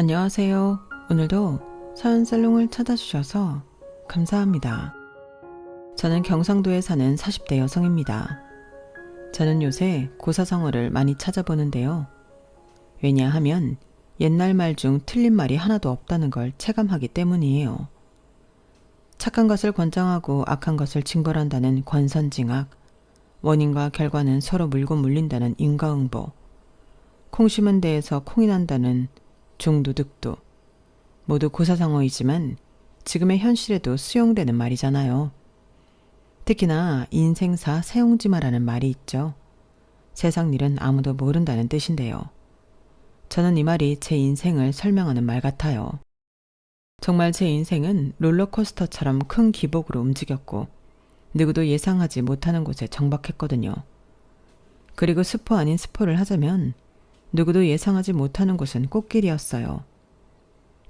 안녕하세요. 오늘도 서연살롱을 찾아주셔서 감사합니다. 저는 경상도에 사는 40대 여성입니다. 저는 요새 고사성어를 많이 찾아보는데요. 왜냐하면 옛날 말 중 틀린 말이 하나도 없다는 걸 체감하기 때문이에요. 착한 것을 권장하고 악한 것을 징벌한다는 권선징악, 원인과 결과는 서로 물고 물린다는 인과응보, 콩 심은 데에서 콩이 난다는 중두득도, 모두 고사성어이지만 지금의 현실에도 수용되는 말이잖아요. 특히나 인생사 세옹지마라는 말이 있죠. 세상 일은 아무도 모른다는 뜻인데요. 저는 이 말이 제 인생을 설명하는 말 같아요. 정말 제 인생은 롤러코스터처럼 큰 기복으로 움직였고 누구도 예상하지 못하는 곳에 정박했거든요. 그리고 스포 아닌 스포를 하자면 누구도 예상하지 못하는 곳은 꽃길이었어요.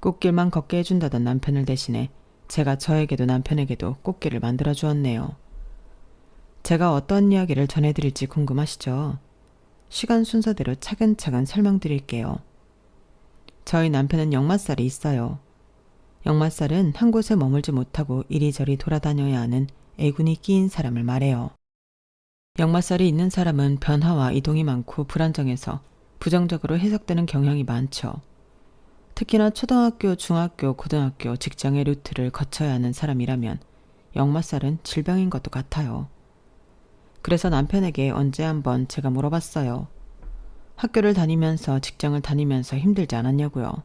꽃길만 걷게 해준다던 남편을 대신해 제가 저에게도 남편에게도 꽃길을 만들어 주었네요. 제가 어떤 이야기를 전해드릴지 궁금하시죠? 시간 순서대로 차근차근 설명드릴게요. 저희 남편은 역마살이 있어요. 역마살은 한 곳에 머물지 못하고 이리저리 돌아다녀야 하는 애군이 끼인 사람을 말해요. 역마살이 있는 사람은 변화와 이동이 많고 불안정해서 부정적으로 해석되는 경향이 많죠. 특히나 초등학교, 중학교, 고등학교, 직장의 루트를 거쳐야 하는 사람이라면 역마살은 질병인 것도 같아요. 그래서 남편에게 언제 한번 제가 물어봤어요. 학교를 다니면서 직장을 다니면서 힘들지 않았냐고요.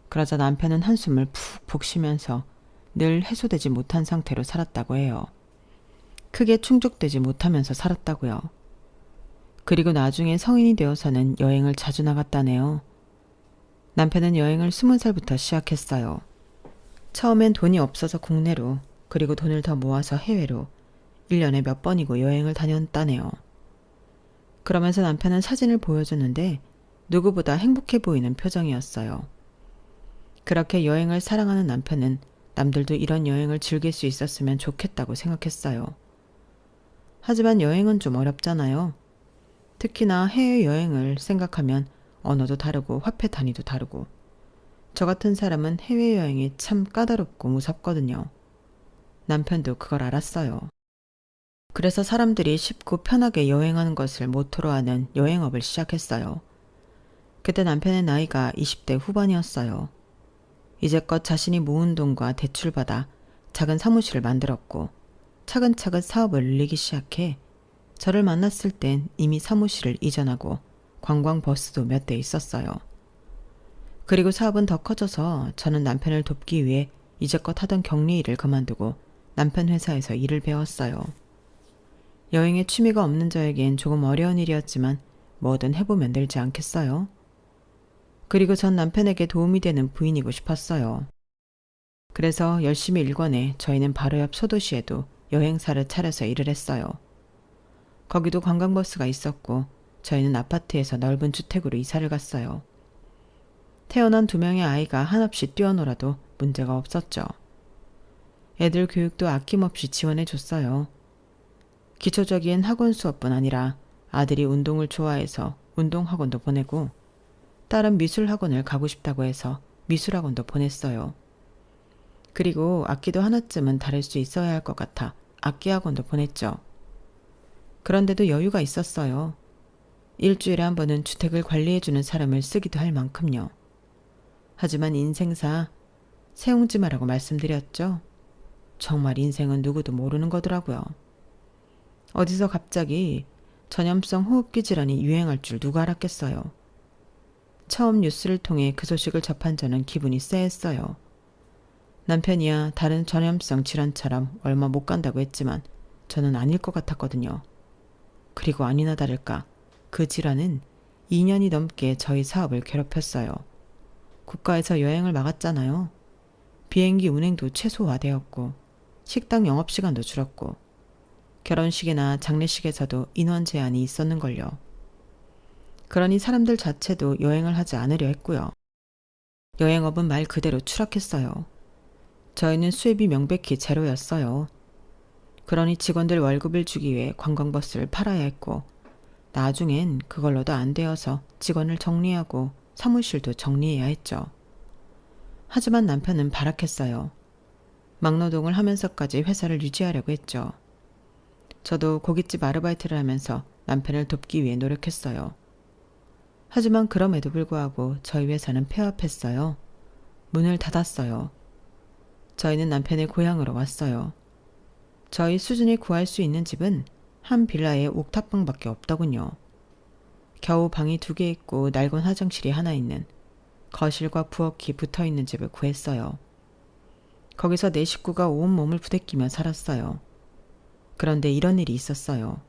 그러자 남편은 한숨을 푹푹 쉬면서 늘 해소되지 못한 상태로 살았다고 해요. 크게 충족되지 못하면서 살았다고요. 그리고 나중에 성인이 되어서는 여행을 자주 나갔다네요. 남편은 여행을 20살부터 시작했어요. 처음엔 돈이 없어서 국내로, 그리고 돈을 더 모아서 해외로 1년에 몇 번이고 여행을 다녔다네요. 그러면서 남편은 사진을 보여줬는데 누구보다 행복해 보이는 표정이었어요. 그렇게 여행을 사랑하는 남편은 남들도 이런 여행을 즐길 수 있었으면 좋겠다고 생각했어요. 하지만 여행은 좀 어렵잖아요. 특히나 해외여행을 생각하면 언어도 다르고 화폐 단위도 다르고 저 같은 사람은 해외여행이 참 까다롭고 무섭거든요. 남편도 그걸 알았어요. 그래서 사람들이 쉽고 편하게 여행하는 것을 모토로 하는 여행업을 시작했어요. 그때 남편의 나이가 20대 후반이었어요. 이제껏 자신이 모은 돈과 대출받아 작은 사무실을 만들었고 차근차근 사업을 늘리기 시작해 저를 만났을 땐 이미 사무실을 이전하고 관광버스도 몇 대 있었어요. 그리고 사업은 더 커져서 저는 남편을 돕기 위해 이제껏 하던 격리 일을 그만두고 남편 회사에서 일을 배웠어요. 여행에 취미가 없는 저에겐 조금 어려운 일이었지만 뭐든 해보면 늘지 않겠어요? 그리고 전 남편에게 도움이 되는 부인이고 싶었어요. 그래서 열심히 일권해 저희는 바로 옆 소도시에도 여행사를 차려서 일을 했어요. 거기도 관광버스가 있었고 저희는 아파트에서 넓은 주택으로 이사를 갔어요. 태어난 2명의 아이가 한없이 뛰어놀아도 문제가 없었죠. 애들 교육도 아낌없이 지원해 줬어요. 기초적인 학원 수업뿐 아니라 아들이 운동을 좋아해서 운동학원도 보내고 딸은 미술학원을 가고 싶다고 해서 미술학원도 보냈어요. 그리고 악기도 하나쯤은 다룰 수 있어야 할 것 같아 악기학원도 보냈죠. 그런데도 여유가 있었어요. 일주일에 한 번은 주택을 관리해주는 사람을 쓰기도 할 만큼요. 하지만 인생사 세옹지마라고 말씀드렸죠. 정말 인생은 누구도 모르는 거더라고요. 어디서 갑자기 전염성 호흡기 질환이 유행할 줄 누가 알았겠어요. 처음 뉴스를 통해 그 소식을 접한 저는 기분이 쎄했어요. 남편이야 다른 전염성 질환처럼 얼마 못 간다고 했지만 저는 아닐 것 같았거든요. 그리고 아니나 다를까 그 질환은 2년이 넘게 저희 사업을 괴롭혔어요. 국가에서 여행을 막았잖아요. 비행기 운행도 최소화되었고 식당 영업시간도 줄었고 결혼식이나 장례식에서도 인원 제한이 있었는걸요. 그러니 사람들 자체도 여행을 하지 않으려 했고요. 여행업은 말 그대로 추락했어요. 저희는 수입이 명백히 제로였어요. 그러니 직원들 월급을 주기 위해 관광버스를 팔아야 했고 나중엔 그걸로도 안 되어서 직원을 정리하고 사무실도 정리해야 했죠. 하지만 남편은 발악했어요. 막노동을 하면서까지 회사를 유지하려고 했죠. 저도 고깃집 아르바이트를 하면서 남편을 돕기 위해 노력했어요. 하지만 그럼에도 불구하고 저희 회사는 폐업했어요. 문을 닫았어요. 저희는 남편의 고향으로 왔어요. 저희 수준이 구할 수 있는 집은 한 빌라에 옥탑방밖에 없더군요. 겨우 방이 2개 있고 낡은 화장실이 하나 있는, 거실과 부엌이 붙어있는 집을 구했어요. 거기서 4식구가 온몸을 부대끼며 살았어요. 그런데 이런 일이 있었어요.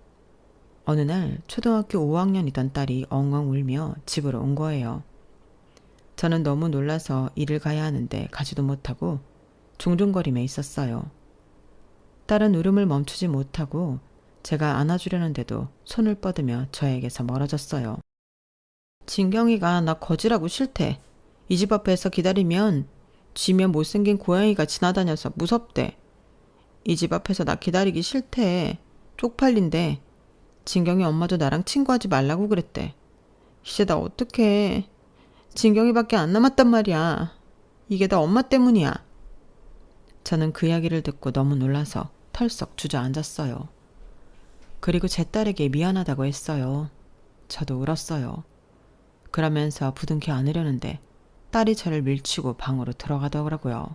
어느 날 초등학교 5학년이던 딸이 엉엉 울며 집으로 온 거예요. 저는 너무 놀라서 일을 가야 하는데 가지도 못하고 둥둥거리며 있었어요. 딸은 울음을 멈추지 못하고 제가 안아주려는데도 손을 뻗으며 저에게서 멀어졌어요. 진경이가 나 거지라고 싫대. 이 집 앞에서 기다리면 쥐며 못생긴 고양이가 지나다녀서 무섭대. 이 집 앞에서 나 기다리기 싫대. 쪽팔린대. 진경이 엄마도 나랑 친구하지 말라고 그랬대. 이제 나 어떡해. 진경이밖에 안 남았단 말이야. 이게 다 엄마 때문이야. 저는 그 이야기를 듣고 너무 놀라서 털썩 주저앉았어요. 그리고 제 딸에게 미안하다고 했어요. 저도 울었어요. 그러면서 부둥켜 안으려는데 딸이 저를 밀치고 방으로 들어가더라고요.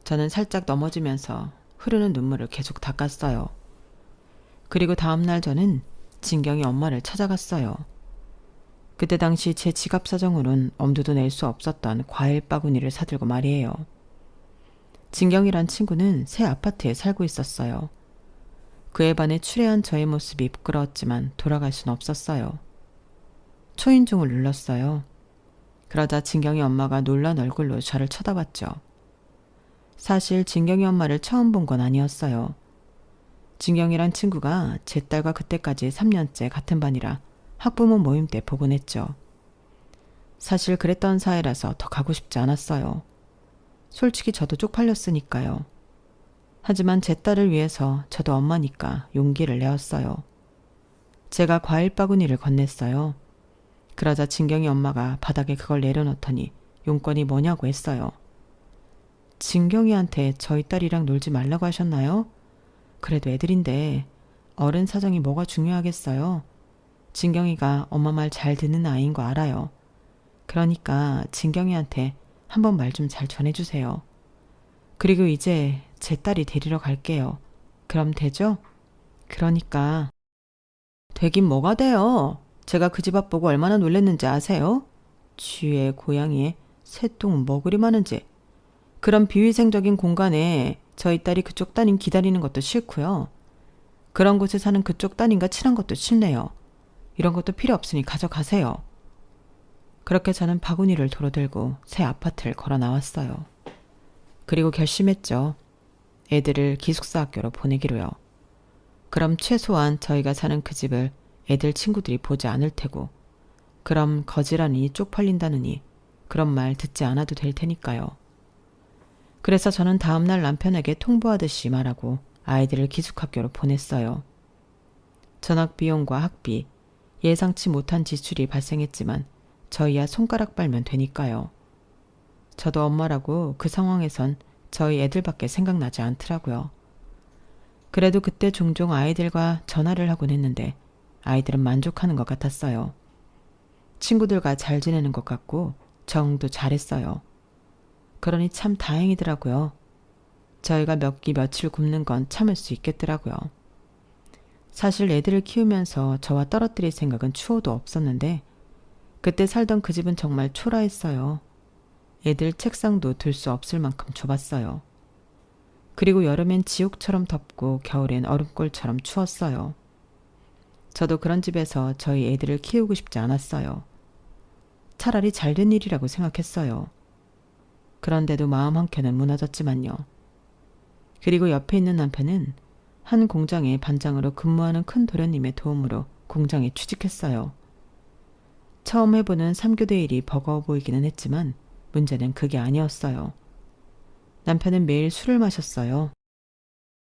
저는 살짝 넘어지면서 흐르는 눈물을 계속 닦았어요. 그리고 다음날 저는 진경이 엄마를 찾아갔어요. 그때 당시 제 지갑 사정으론 엄두도 낼 수 없었던 과일 바구니를 사들고 말이에요. 진경이란 친구는 새 아파트에 살고 있었어요. 그에 반해 추레한 저의 모습이 부끄러웠지만 돌아갈 순 없었어요. 초인종을 눌렀어요. 그러자 진경이 엄마가 놀란 얼굴로 저를 쳐다봤죠. 사실 진경이 엄마를 처음 본 건 아니었어요. 진경이란 친구가 제 딸과 그때까지 3년째 같은 반이라 학부모 모임 때 보곤 했죠. 사실 그랬던 사이라서 더 가고 싶지 않았어요. 솔직히 저도 쪽팔렸으니까요. 하지만 제 딸을 위해서 저도 엄마니까 용기를 내었어요. 제가 과일 바구니를 건넸어요. 그러자 진경이 엄마가 바닥에 그걸 내려놓더니 용건이 뭐냐고 했어요. 진경이한테 저희 딸이랑 놀지 말라고 하셨나요? 그래도 애들인데 어른 사정이 뭐가 중요하겠어요. 진경이가 엄마 말 잘 듣는 아이인 거 알아요. 그러니까 진경이한테 한번 말 좀 잘 전해주세요. 그리고 이제 제 딸이 데리러 갈게요. 그럼 되죠? 그러니까. 되긴 뭐가 돼요. 제가 그 집 앞 보고 얼마나 놀랬는지 아세요? 쥐에 고양이에 새똥은 뭐 그리 많은지. 그런 비위생적인 공간에 저희 딸이 그쪽 따님 기다리는 것도 싫고요. 그런 곳에 사는 그쪽 따님과 친한 것도 싫네요. 이런 것도 필요 없으니 가져가세요. 그렇게 저는 바구니를 도로 들고 새 아파트를 걸어 나왔어요. 그리고 결심했죠. 애들을 기숙사 학교로 보내기로요. 그럼 최소한 저희가 사는 그 집을 애들 친구들이 보지 않을 테고, 그럼 거지라니 쪽팔린다느니 그런 말 듣지 않아도 될 테니까요. 그래서 저는 다음날 남편에게 통보하듯이 말하고 아이들을 기숙학교로 보냈어요. 전학 비용과 학비, 예상치 못한 지출이 발생했지만 저희야 손가락 빨면 되니까요. 저도 엄마라고 그 상황에선 저희 애들밖에 생각나지 않더라고요. 그래도 그때 종종 아이들과 전화를 하곤 했는데 아이들은 만족하는 것 같았어요. 친구들과 잘 지내는 것 같고 적응도 잘했어요. 그러니 참 다행이더라고요. 저희가 몇 끼 며칠 굶는 건 참을 수 있겠더라고요. 사실 애들을 키우면서 저와 떨어뜨릴 생각은 추호도 없었는데 그때 살던 그 집은 정말 초라했어요. 애들 책상도 들 수 없을 만큼 좁았어요. 그리고 여름엔 지옥처럼 덥고 겨울엔 얼음골처럼 추웠어요. 저도 그런 집에서 저희 애들을 키우고 싶지 않았어요. 차라리 잘된 일이라고 생각했어요. 그런데도 마음 한켠은 무너졌지만요. 그리고 옆에 있는 남편은 한 공장의 반장으로 근무하는 큰 도련님의 도움으로 공장에 취직했어요. 처음 해보는 3교대 일이 버거워 보이기는 했지만 문제는 그게 아니었어요. 남편은 매일 술을 마셨어요.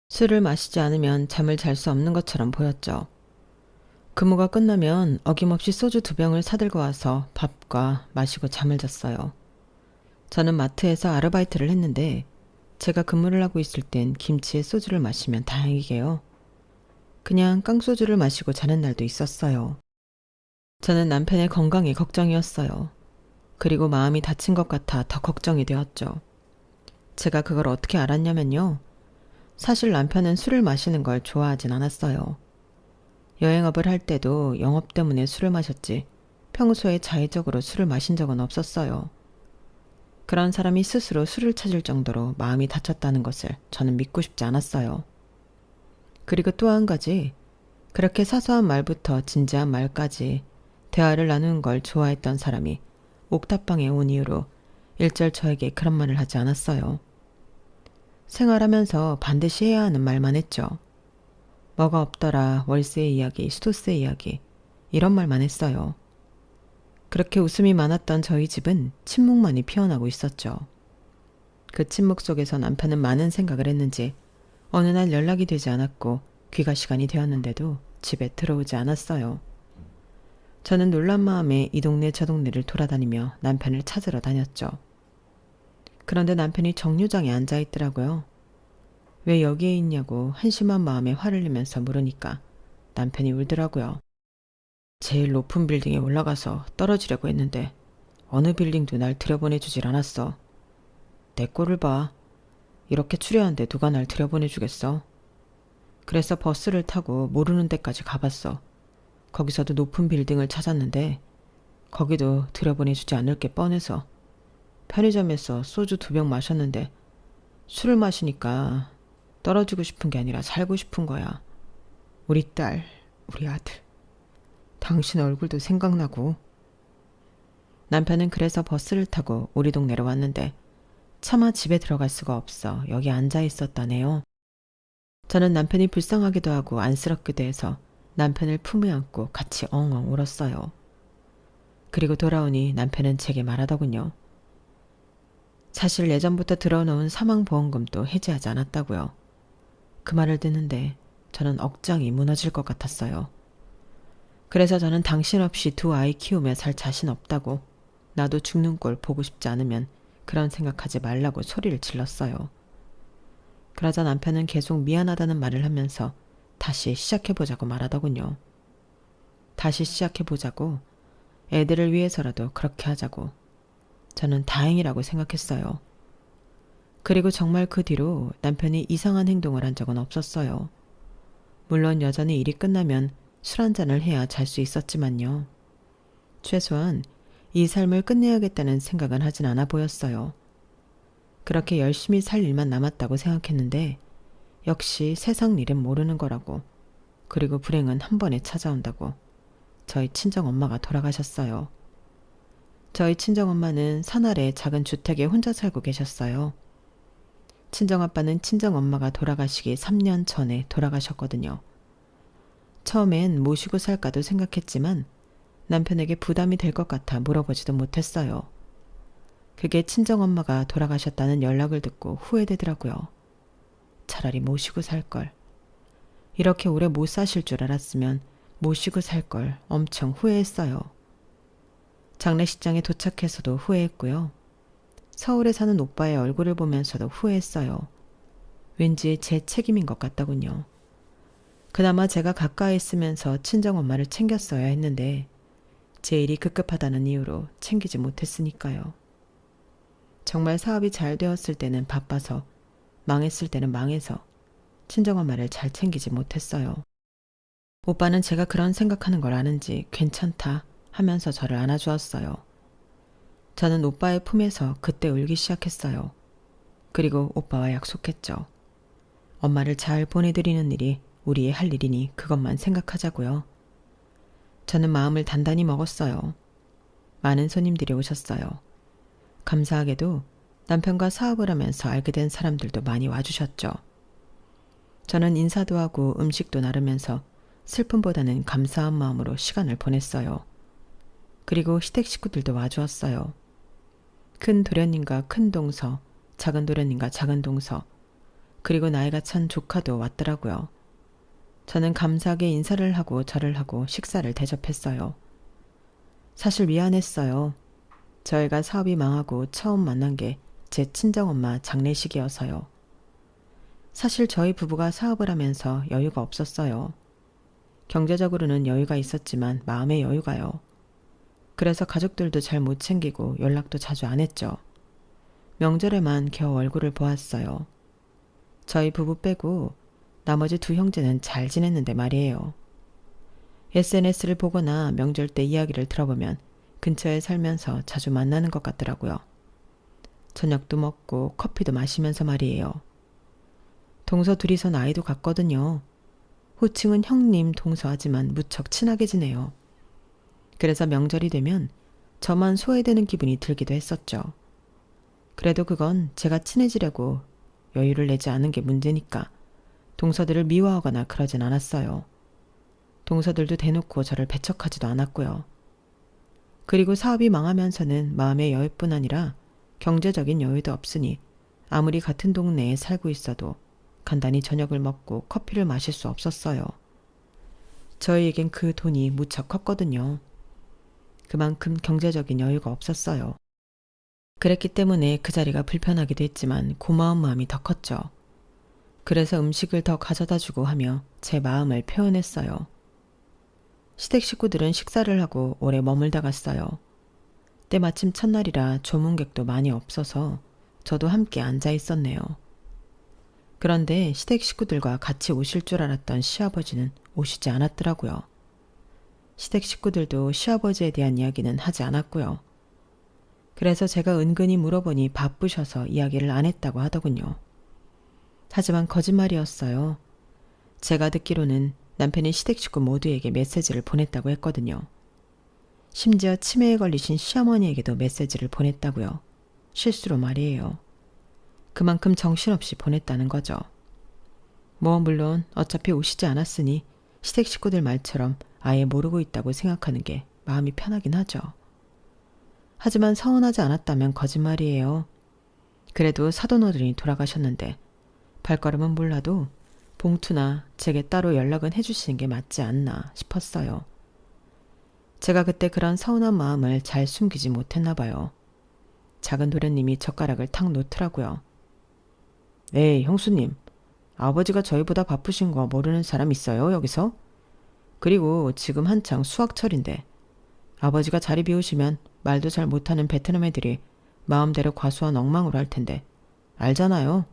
술을 마시지 않으면 잠을 잘 수 없는 것처럼 보였죠. 근무가 끝나면 어김없이 소주 2병을 사들고 와서 밥과 마시고 잠을 잤어요. 저는 마트에서 아르바이트를 했는데 제가 근무를 하고 있을 땐 김치에 소주를 마시면 다행이게요. 그냥 깡소주를 마시고 자는 날도 있었어요. 저는 남편의 건강이 걱정이었어요. 그리고 마음이 다친 것 같아 더 걱정이 되었죠. 제가 그걸 어떻게 알았냐면요. 사실 남편은 술을 마시는 걸 좋아하진 않았어요. 여행업을 할 때도 영업 때문에 술을 마셨지 평소에 자의적으로 술을 마신 적은 없었어요. 그런 사람이 스스로 술을 찾을 정도로 마음이 다쳤다는 것을 저는 믿고 싶지 않았어요. 그리고 또 한 가지, 그렇게 사소한 말부터 진지한 말까지 대화를 나누는 걸 좋아했던 사람이 옥탑방에 온 이후로 일절 저에게 그런 말을 하지 않았어요. 생활하면서 반드시 해야 하는 말만 했죠. 뭐가 없더라, 월세 이야기, 수도세 이야기, 이런 말만 했어요. 그렇게 웃음이 많았던 저희 집은 침묵만이 피어나고 있었죠. 그 침묵 속에서 남편은 많은 생각을 했는지 어느 날 연락이 되지 않았고 귀가 시간이 되었는데도 집에 들어오지 않았어요. 저는 놀란 마음에 이 동네 저 동네를 돌아다니며 남편을 찾으러 다녔죠. 그런데 남편이 정류장에 앉아 있더라고요. 왜 여기에 있냐고 한심한 마음에 화를 내면서 물으니까 남편이 울더라고요. 제일 높은 빌딩에 올라가서 떨어지려고 했는데 어느 빌딩도 날 들여보내주질 않았어. 내 꼴을 봐. 이렇게 추려한데 누가 날 들여보내주겠어. 그래서 버스를 타고 모르는 데까지 가봤어. 거기서도 높은 빌딩을 찾았는데 거기도 들여보내주지 않을 게 뻔해서 편의점에서 소주 2병 마셨는데 술을 마시니까 떨어지고 싶은 게 아니라 살고 싶은 거야. 우리 딸, 우리 아들. 당신 얼굴도 생각나고. 남편은 그래서 버스를 타고 우리 동네로 왔는데 차마 집에 들어갈 수가 없어 여기 앉아 있었다네요. 저는 남편이 불쌍하기도 하고 안쓰럽기도 해서 남편을 품에 안고 같이 엉엉 울었어요. 그리고 돌아오니 남편은 제게 말하더군요. 사실 예전부터 들어놓은 사망보험금도 해지하지 않았다고요. 그 말을 듣는데 저는 억장이 무너질 것 같았어요. 그래서 저는 당신 없이 2 아이 키우며 살 자신 없다고, 나도 죽는 꼴 보고 싶지 않으면 그런 생각하지 말라고 소리를 질렀어요. 그러자 남편은 계속 미안하다는 말을 하면서 다시 시작해보자고 말하더군요. 다시 시작해보자고, 애들을 위해서라도 그렇게 하자고. 저는 다행이라고 생각했어요. 그리고 정말 그 뒤로 남편이 이상한 행동을 한 적은 없었어요. 물론 여전히 일이 끝나면 술 한잔을 해야 잘 수 있었지만요. 최소한 이 삶을 끝내야겠다는 생각은 하진 않아 보였어요. 그렇게 열심히 살 일만 남았다고 생각했는데 역시 세상 일은 모르는 거라고, 그리고 불행은 한 번에 찾아온다고 저희 친정엄마가 돌아가셨어요. 저희 친정엄마는 산 아래 작은 주택에 혼자 살고 계셨어요. 친정아빠는 친정엄마가 돌아가시기 3년 전에 돌아가셨거든요. 처음엔 모시고 살까도 생각했지만 남편에게 부담이 될 것 같아 물어보지도 못했어요. 그게 친정엄마가 돌아가셨다는 연락을 듣고 후회되더라고요. 차라리 모시고 살걸. 이렇게 오래 못 사실 줄 알았으면 모시고 살걸 엄청 후회했어요. 장례식장에 도착해서도 후회했고요. 서울에 사는 오빠의 얼굴을 보면서도 후회했어요. 왠지 제 책임인 것 같더군요. 그나마 제가 가까이 있으면서 친정엄마를 챙겼어야 했는데 제 일이 급급하다는 이유로 챙기지 못했으니까요. 정말 사업이 잘 되었을 때는 바빠서, 망했을 때는 망해서 친정엄마를 잘 챙기지 못했어요. 오빠는 제가 그런 생각하는 걸 아는지 괜찮다 하면서 저를 안아주었어요. 저는 오빠의 품에서 그때 울기 시작했어요. 그리고 오빠와 약속했죠. 엄마를 잘 보내드리는 일이 우리의 할 일이니 그것만 생각하자고요. 저는 마음을 단단히 먹었어요. 많은 손님들이 오셨어요. 감사하게도 남편과 사업을 하면서 알게 된 사람들도 많이 와주셨죠. 저는 인사도 하고 음식도 나르면서 슬픔보다는 감사한 마음으로 시간을 보냈어요. 그리고 시댁 식구들도 와주었어요. 큰 도련님과 큰 동서, 작은 도련님과 작은 동서, 그리고 나이가 찬 조카도 왔더라고요. 저는 감사하게 인사를 하고 절을 하고 식사를 대접했어요. 사실 미안했어요. 저희가 사업이 망하고 처음 만난 게 제 친정엄마 장례식이어서요. 사실 저희 부부가 사업을 하면서 여유가 없었어요. 경제적으로는 여유가 있었지만 마음의 여유가요. 그래서 가족들도 잘 못 챙기고 연락도 자주 안 했죠. 명절에만 겨우 얼굴을 보았어요. 저희 부부 빼고 나머지 두 형제는 잘 지냈는데 말이에요. SNS를 보거나 명절 때 이야기를 들어보면 근처에 살면서 자주 만나는 것 같더라고요. 저녁도 먹고 커피도 마시면서 말이에요. 동서 둘이서 나이도 같거든요. 호칭은 형님, 동서하지만 무척 친하게 지내요. 그래서 명절이 되면 저만 소외되는 기분이 들기도 했었죠. 그래도 그건 제가 친해지려고 여유를 내지 않은 게 문제니까 동서들을 미워하거나 그러진 않았어요. 동서들도 대놓고 저를 배척하지도 않았고요. 그리고 사업이 망하면서는 마음의 여유뿐 아니라 경제적인 여유도 없으니 아무리 같은 동네에 살고 있어도 간단히 저녁을 먹고 커피를 마실 수 없었어요. 저희에겐 그 돈이 무척 컸거든요. 그만큼 경제적인 여유가 없었어요. 그랬기 때문에 그 자리가 불편하기도 했지만 고마운 마음이 더 컸죠. 그래서 음식을 더 가져다 주고 하며 제 마음을 표현했어요. 시댁 식구들은 식사를 하고 오래 머물다 갔어요. 때마침 첫날이라 조문객도 많이 없어서 저도 함께 앉아 있었네요. 그런데 시댁 식구들과 같이 오실 줄 알았던 시아버지는 오시지 않았더라고요. 시댁 식구들도 시아버지에 대한 이야기는 하지 않았고요. 그래서 제가 은근히 물어보니 바쁘셔서 이야기를 안 했다고 하더군요. 하지만 거짓말이었어요. 제가 듣기로는 남편이 시댁 식구 모두에게 메시지를 보냈다고 했거든요. 심지어 치매에 걸리신 시어머니에게도 메시지를 보냈다고요. 실수로 말이에요. 그만큼 정신없이 보냈다는 거죠. 물론 어차피 오시지 않았으니 시댁 식구들 말처럼 아예 모르고 있다고 생각하는 게 마음이 편하긴 하죠. 하지만 서운하지 않았다면 거짓말이에요. 그래도 사돈어른이 돌아가셨는데 발걸음은 몰라도 봉투나 제게 따로 연락은 해주시는 게 맞지 않나 싶었어요. 제가 그때 그런 서운한 마음을 잘 숨기지 못했나 봐요. 작은 도련님이 젓가락을 탁 놓더라고요. 에이, 형수님. 아버지가 저희보다 바쁘신 거 모르는 사람 있어요, 여기서? 그리고 지금 한창 수확철인데 아버지가 자리 비우시면 말도 잘 못하는 베트남 애들이 마음대로 과수원 엉망으로 할 텐데 알잖아요.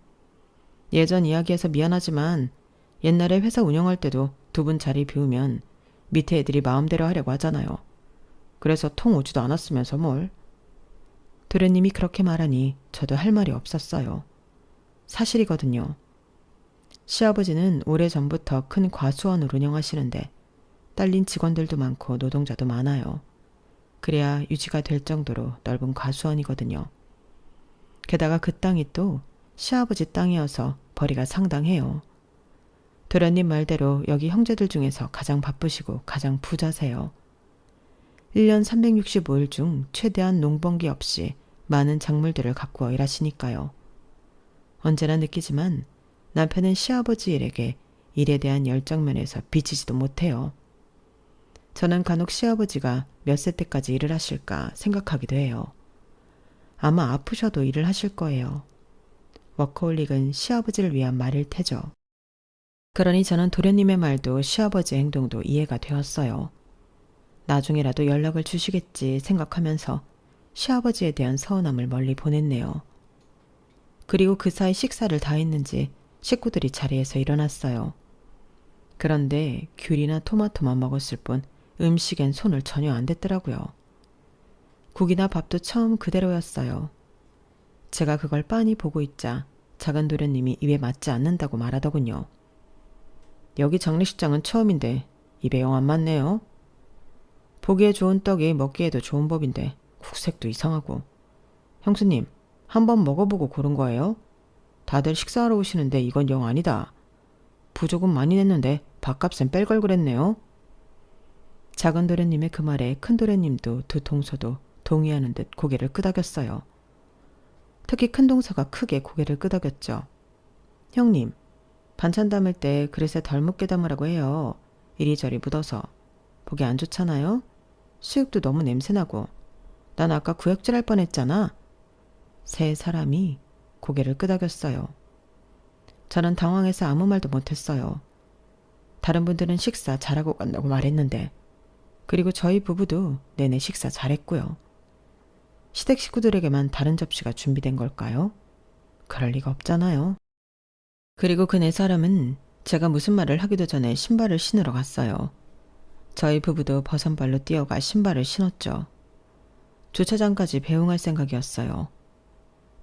예전 이야기해서 미안하지만 옛날에 회사 운영할 때도 두 분 자리 비우면 밑에 애들이 마음대로 하려고 하잖아요. 그래서 통 오지도 않았으면서 뭘. 도련님이 그렇게 말하니 저도 할 말이 없었어요. 사실이거든요. 시아버지는 오래전부터 큰 과수원을 운영하시는데 딸린 직원들도 많고 노동자도 많아요. 그래야 유지가 될 정도로 넓은 과수원이거든요. 게다가 그 땅이 또 시아버지 땅이어서 벌이가 상당해요. 도련님 말대로 여기 형제들 중에서 가장 바쁘시고 가장 부자세요. 1년 365일 중 최대한 농번기 없이 많은 작물들을 가꾸어 일하시니까요. 언제나 느끼지만 남편은 시아버지 일에게 일에 대한 열정면에서 비치지도 못해요. 저는 간혹 시아버지가 몇 세 때까지 일을 하실까 생각하기도 해요. 아마 아프셔도 일을 하실 거예요. 워커홀릭은 시아버지를 위한 말일 테죠. 그러니 저는 도련님의 말도 시아버지의 행동도 이해가 되었어요. 나중에라도 연락을 주시겠지 생각하면서 시아버지에 대한 서운함을 멀리 보냈네요. 그리고 그 사이 식사를 다 했는지 식구들이 자리에서 일어났어요. 그런데 귤이나 토마토만 먹었을 뿐 음식엔 손을 전혀 안 댔더라고요. 국이나 밥도 처음 그대로였어요. 제가 그걸 빤히 보고 있자 작은 도련님이 입에 맞지 않는다고 말하더군요. 여기 장례식장은 처음인데 입에 영 안 맞네요. 보기에 좋은 떡이 먹기에도 좋은 법인데 국색도 이상하고. 형수님, 한번 먹어보고 고른 거예요? 다들 식사하러 오시는데 이건 영 아니다. 부조금 많이 냈는데 밥값은 뺄 걸 그랬네요. 작은 도련님의 그 말에 큰 도련님도 두 동서도 동의하는 듯 고개를 끄덕였어요. 특히 큰 동서가 크게 고개를 끄덕였죠. 형님, 반찬 담을 때 그릇에 덜 묻게 담으라고 해요. 이리저리 묻어서. 보기 안 좋잖아요? 수육도 너무 냄새나고. 난 아까 구역질 할 뻔했잖아. 세 사람이 고개를 끄덕였어요. 저는 당황해서 아무 말도 못했어요. 다른 분들은 식사 잘하고 간다고 말했는데, 그리고 저희 부부도 내내 식사 잘했고요. 시댁 식구들에게만 다른 접시가 준비된 걸까요? 그럴 리가 없잖아요. 그리고 그 네 사람은 제가 무슨 말을 하기도 전에 신발을 신으러 갔어요. 저희 부부도 버선발로 뛰어가 신발을 신었죠. 주차장까지 배웅할 생각이었어요.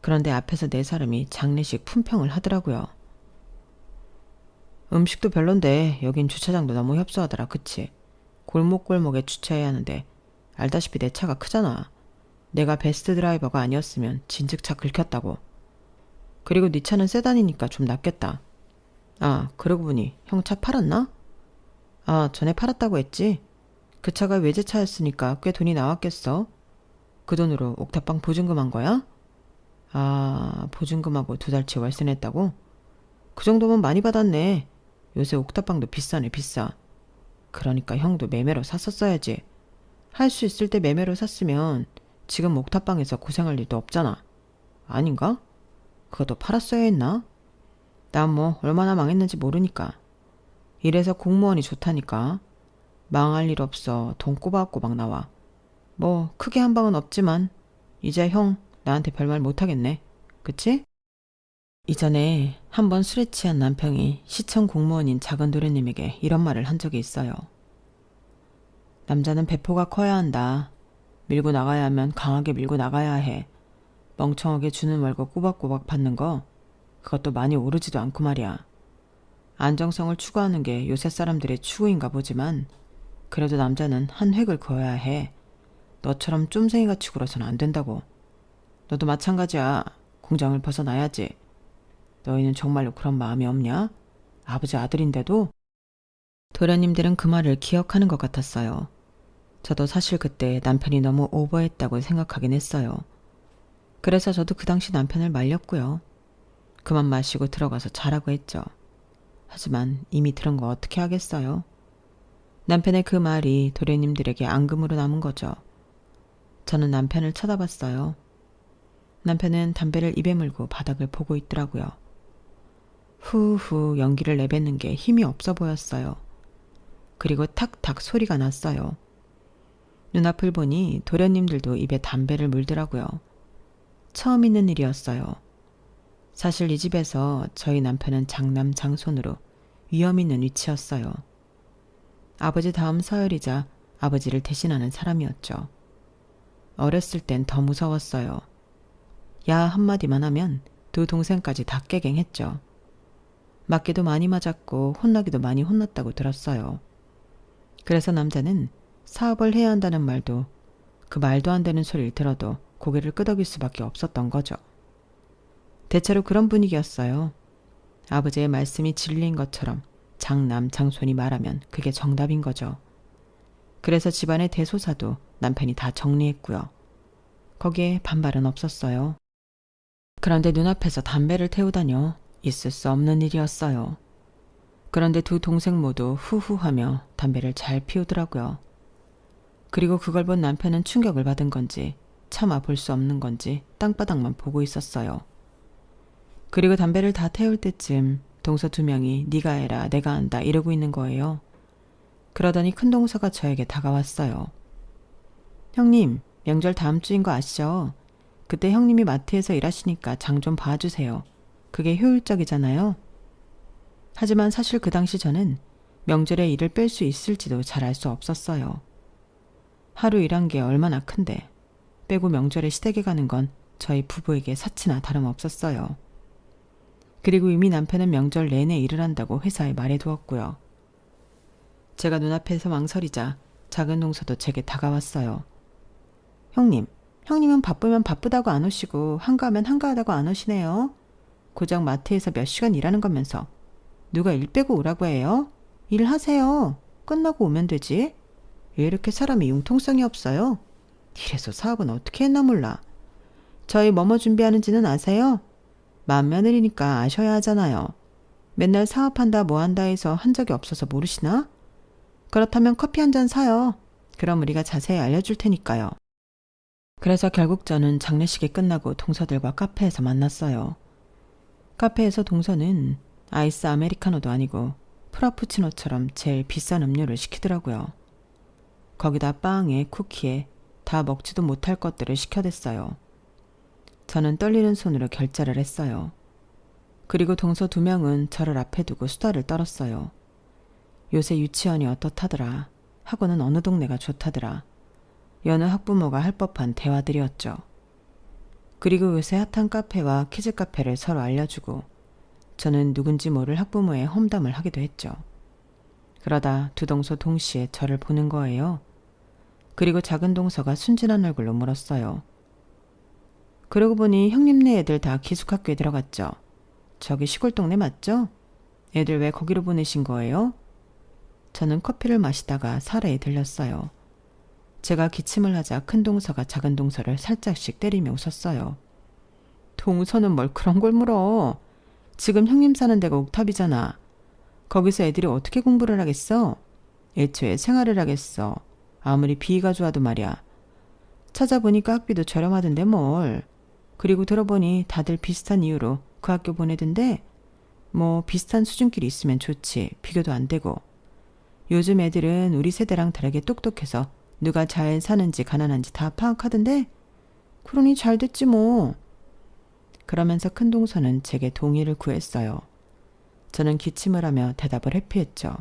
그런데 앞에서 네 사람이 장례식 품평을 하더라고요. 음식도 별론데 여긴 주차장도 너무 협소하더라, 그치? 골목골목에 주차해야 하는데 알다시피 내 차가 크잖아. 내가 베스트 드라이버가 아니었으면 진즉 차 긁혔다고. 그리고 네 차는 세단이니까 좀 낫겠다. 아, 그러고 보니 형 차 팔았나? 아, 전에 팔았다고 했지? 그 차가 외제차였으니까 꽤 돈이 나왔겠어. 그 돈으로 옥탑방 보증금 한 거야? 아, 보증금하고 2달치 월세 냈다고? 그 정도면 많이 받았네. 요새 옥탑방도 비싸네, 비싸. 그러니까 형도 매매로 샀었어야지. 할 수 있을 때 매매로 샀으면 지금 옥탑방에서 고생할 일도 없잖아. 아닌가? 그것도 팔았어야 했나? 난 뭐 얼마나 망했는지 모르니까. 이래서 공무원이 좋다니까. 망할 일 없어. 돈 꼬박꼬박 나와. 뭐 크게 한 방은 없지만 이제 형 나한테 별말 못하겠네. 그치? 이전에 한번 술에 취한 남편이 시청 공무원인 작은 도련님에게 이런 말을 한 적이 있어요. 남자는 배포가 커야 한다. 밀고 나가야 하면 강하게 밀고 나가야 해. 멍청하게 주는 월급 꼬박꼬박 받는 거 그것도 많이 오르지도 않고 말이야. 안정성을 추구하는 게 요새 사람들의 추구인가 보지만 그래도 남자는 한 획을 그어야 해. 너처럼 쫌생이같이 굴어서는 안 된다고. 너도 마찬가지야. 공장을 벗어나야지. 너희는 정말로 그런 마음이 없냐? 아버지 아들인데도? 도련님들은 그 말을 기억하는 것 같았어요. 저도 사실 그때 남편이 너무 오버했다고 생각하긴 했어요. 그래서 저도 그 당시 남편을 말렸고요. 그만 마시고 들어가서 자라고 했죠. 하지만 이미 들은 거 어떻게 하겠어요? 남편의 그 말이 도련님들에게 앙금으로 남은 거죠. 저는 남편을 쳐다봤어요. 남편은 담배를 입에 물고 바닥을 보고 있더라고요. 후후 연기를 내뱉는 게 힘이 없어 보였어요. 그리고 탁탁 소리가 났어요. 눈앞을 보니 도련님들도 입에 담배를 물더라고요. 처음 있는 일이었어요. 사실 이 집에서 저희 남편은 장남 장손으로 위험 있는 위치였어요. 아버지 다음 서열이자 아버지를 대신하는 사람이었죠. 어렸을 땐 더 무서웠어요. 야 한마디만 하면 두 동생까지 다 깨갱했죠. 맞기도 많이 맞았고 혼나기도 많이 혼났다고 들었어요. 그래서 남자는 사업을 해야 한다는 말도 그 말도 안 되는 소리를 들어도 고개를 끄덕일 수밖에 없었던 거죠. 대체로 그런 분위기였어요. 아버지의 말씀이 진리인 것처럼 장남 장손이 말하면 그게 정답인 거죠. 그래서 집안의 대소사도 남편이 다 정리했고요. 거기에 반발은 없었어요. 그런데 눈앞에서 담배를 태우다뇨. 있을 수 없는 일이었어요. 그런데 두 동생 모두 후후하며 담배를 잘 피우더라고요. 그리고 그걸 본 남편은 충격을 받은 건지 차마 볼 수 없는 건지 땅바닥만 보고 있었어요. 그리고 담배를 다 태울 때쯤 동서 두 명이 네가 해라 내가 한다 이러고 있는 거예요. 그러더니 큰 동서가 저에게 다가왔어요. 형님, 명절 다음 주인 거 아시죠? 그때 형님이 마트에서 일하시니까 장 좀 봐주세요. 그게 효율적이잖아요. 하지만 사실 그 당시 저는 명절에 일을 뺄 수 있을지도 잘 알 수 없었어요. 하루 일한 게 얼마나 큰데 빼고 명절에 시댁에 가는 건 저희 부부에게 사치나 다름없었어요. 그리고 이미 남편은 명절 내내 일을 한다고 회사에 말해두었고요. 제가 눈앞에서 망설이자 작은 동서도 제게 다가왔어요. 형님은 바쁘면 바쁘다고 안 오시고 한가하면 한가하다고 안 오시네요. 고작 마트에서 몇 시간 일하는 거면서 누가 일 빼고 오라고 해요? 일하세요. 끝나고 오면 되지. 왜 이렇게 사람이 융통성이 없어요? 이래서 사업은 어떻게 했나 몰라. 저희 뭐뭐 준비하는지는 아세요? 맏며느리니까 아셔야 하잖아요. 맨날 사업한다 뭐한다 해서 한 적이 없어서 모르시나? 그렇다면 커피 한 잔 사요. 그럼 우리가 자세히 알려줄 테니까요. 그래서 결국 저는 장례식이 끝나고 동서들과 카페에서 만났어요. 카페에서 동서는 아이스 아메리카노도 아니고 프라푸치노처럼 제일 비싼 음료를 시키더라고요. 거기다 빵에 쿠키에 다 먹지도 못할 것들을 시켜댔어요. 저는 떨리는 손으로 결제를 했어요. 그리고 동서 2명은 저를 앞에 두고 수다를 떨었어요. 요새 유치원이 어떻다더라. 학원은 어느 동네가 좋다더라. 여느 학부모가 할 법한 대화들이었죠. 그리고 요새 핫한 카페와 키즈 카페를 서로 알려주고 저는 누군지 모를 학부모의 험담을 하기도 했죠. 그러다 두 동서 동시에 저를 보는 거예요. 그리고 작은 동서가 순진한 얼굴로 물었어요. 그러고 보니 형님네 애들 다 기숙학교에 들어갔죠? 저기 시골 동네 맞죠? 애들 왜 거기로 보내신 거예요? 저는 커피를 마시다가 사례에 들렸어요. 제가 기침을 하자 큰 동서가 작은 동서를 살짝씩 때리며 웃었어요. 동서는 뭘 그런 걸 물어. 지금 형님 사는 데가 옥탑이잖아. 거기서 애들이 어떻게 공부를 하겠어? 애초에 생활을 하겠어. 아무리 비위가 좋아도 말이야. 찾아보니까 학비도 저렴하던데 뭘. 그리고 들어보니 다들 비슷한 이유로 그 학교 보내던데 뭐 비슷한 수준끼리 있으면 좋지. 비교도 안 되고. 요즘 애들은 우리 세대랑 다르게 똑똑해서 누가 잘 사는지 가난한지 다 파악하던데? 그러니 잘 됐지 뭐. 그러면서 큰 동서는 제게 동의를 구했어요. 저는 기침을 하며 대답을 회피했죠.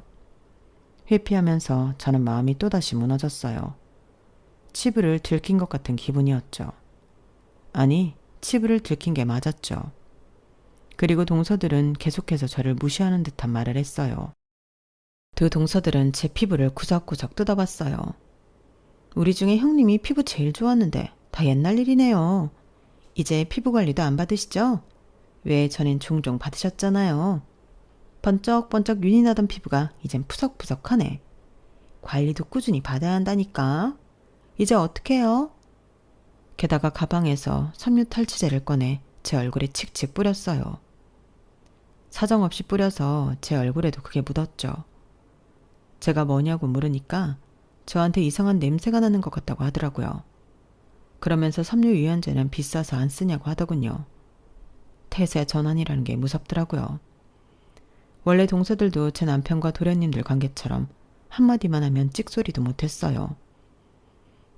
회피하면서 저는 마음이 또다시 무너졌어요. 치부를 들킨 것 같은 기분이었죠. 아니, 치부를 들킨 게 맞았죠. 그리고 동서들은 계속해서 저를 무시하는 듯한 말을 했어요. 두 동서들은 제 피부를 구석구석 뜯어봤어요. 우리 중에 형님이 피부 제일 좋았는데 다 옛날 일이네요. 이제 피부 관리도 안 받으시죠? 왜 전엔 종종 받으셨잖아요. 번쩍번쩍 윤이 나던 피부가 이젠 푸석푸석하네. 관리도 꾸준히 받아야 한다니까. 이제 어떻게 해요? 게다가 가방에서 섬유 탈취제를 꺼내 제 얼굴에 칙칙 뿌렸어요. 사정없이 뿌려서 제 얼굴에도 그게 묻었죠. 제가 뭐냐고 물으니까 저한테 이상한 냄새가 나는 것 같다고 하더라고요. 그러면서 섬유 유연제는 비싸서 안 쓰냐고 하더군요. 태세 전환이라는 게 무섭더라고요. 원래 동서들도 제 남편과 도련님들 관계처럼 한마디만 하면 찍소리도 못했어요.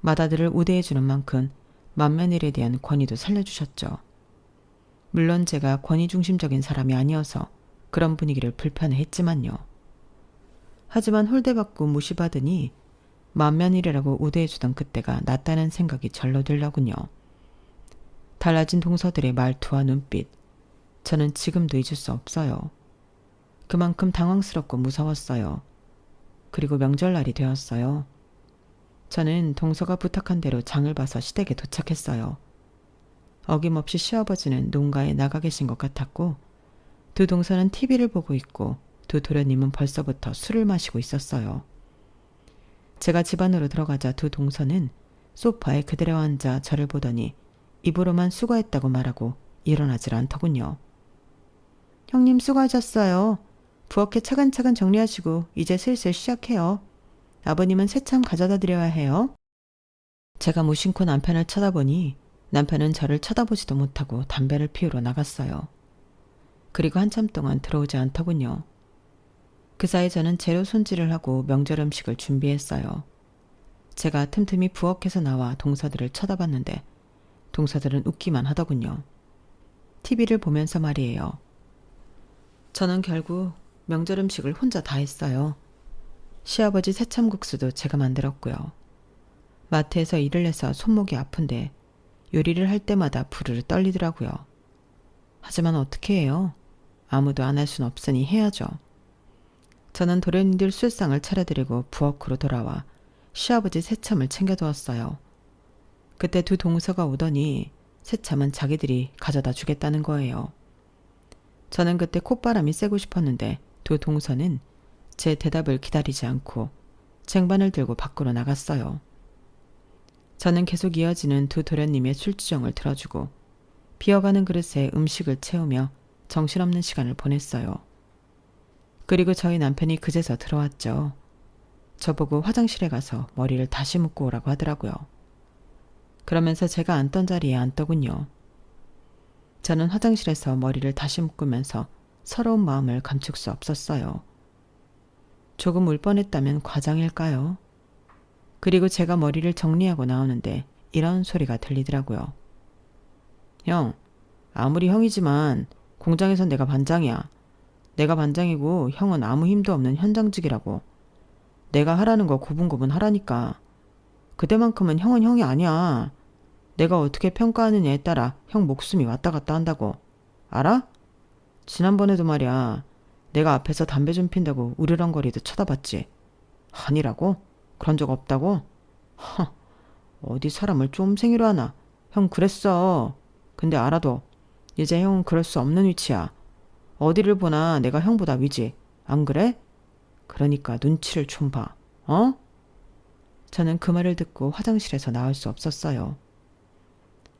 맏아들을 우대해주는 만큼 맏며느리에 대한 권위도 살려주셨죠. 물론 제가 권위 중심적인 사람이 아니어서 그런 분위기를 불편해했지만요. 하지만 홀대받고 무시받으니 맏며느리라고 우대해주던 그때가 낫다는 생각이 절로 들더군요. 달라진 동서들의 말투와 눈빛, 저는 지금도 잊을 수 없어요. 그만큼 당황스럽고 무서웠어요. 그리고 명절날이 되었어요. 저는 동서가 부탁한 대로 장을 봐서 시댁에 도착했어요. 어김없이 시아버지는 농가에 나가 계신 것 같았고 두 동서는 TV를 보고 있고 두 도련님은 벌써부터 술을 마시고 있었어요. 제가 집 안으로 들어가자 두 동서는 소파에 그대로 앉아 저를 보더니 입으로만 수고했다고 말하고 일어나질 않더군요. 형님 수고하셨어요. 부엌에 차근차근 정리하시고 이제 슬슬 시작해요. 아버님은 새참 가져다 드려야 해요. 제가 무심코 남편을 쳐다보니 남편은 저를 쳐다보지도 못하고 담배를 피우러 나갔어요. 그리고 한참 동안 들어오지 않더군요. 그 사이 저는 재료 손질을 하고 명절 음식을 준비했어요. 제가 틈틈이 부엌에서 나와 동서들을 쳐다봤는데 동서들은 웃기만 하더군요. TV를 보면서 말이에요. 저는 결국 명절 음식을 혼자 다 했어요. 시아버지 새참국수도 제가 만들었고요. 마트에서 일을 해서 손목이 아픈데 요리를 할 때마다 부르르 떨리더라고요. 하지만 어떻게 해요? 아무도 안 할 순 없으니 해야죠. 저는 도련님들 술상을 차려드리고 부엌으로 돌아와 시아버지 새참을 챙겨두었어요. 그때 두 동서가 오더니 새참은 자기들이 가져다 주겠다는 거예요. 저는 그때 콧바람이 쐬고 싶었는데 두 동서는 제 대답을 기다리지 않고 쟁반을 들고 밖으로 나갔어요. 저는 계속 이어지는 두 도련님의 술주정을 들어주고 비어가는 그릇에 음식을 채우며 정신없는 시간을 보냈어요. 그리고 저희 남편이 그제서 들어왔죠. 저보고 화장실에 가서 머리를 다시 묶고 오라고 하더라고요. 그러면서 제가 앉던 자리에 앉더군요. 저는 화장실에서 머리를 다시 묶으면서 서러운 마음을 감출 수 없었어요. 조금 울 뻔했다면 과장일까요? 그리고 제가 머리를 정리하고 나오는데 이런 소리가 들리더라고요. 형, 아무리 형이지만 공장에선 내가 반장이야. 내가 반장이고 형은 아무 힘도 없는 현장직이라고. 내가 하라는 거 고분고분 하라니까. 그때만큼은 형은 형이 아니야. 내가 어떻게 평가하느냐에 따라 형 목숨이 왔다 갔다 한다고. 알아? 지난번에도 말이야. 내가 앞에서 담배 좀 핀다고 우르렁거리듯 쳐다봤지. 아니라고? 그런 적 없다고? 허, 어디 사람을 쫌생이로 하나. 형 그랬어. 근데 알아도 이제 형은 그럴 수 없는 위치야. 어디를 보나 내가 형보다 위지. 안 그래? 그러니까 눈치를 좀 봐. 어? 저는 그 말을 듣고 화장실에서 나올 수 없었어요.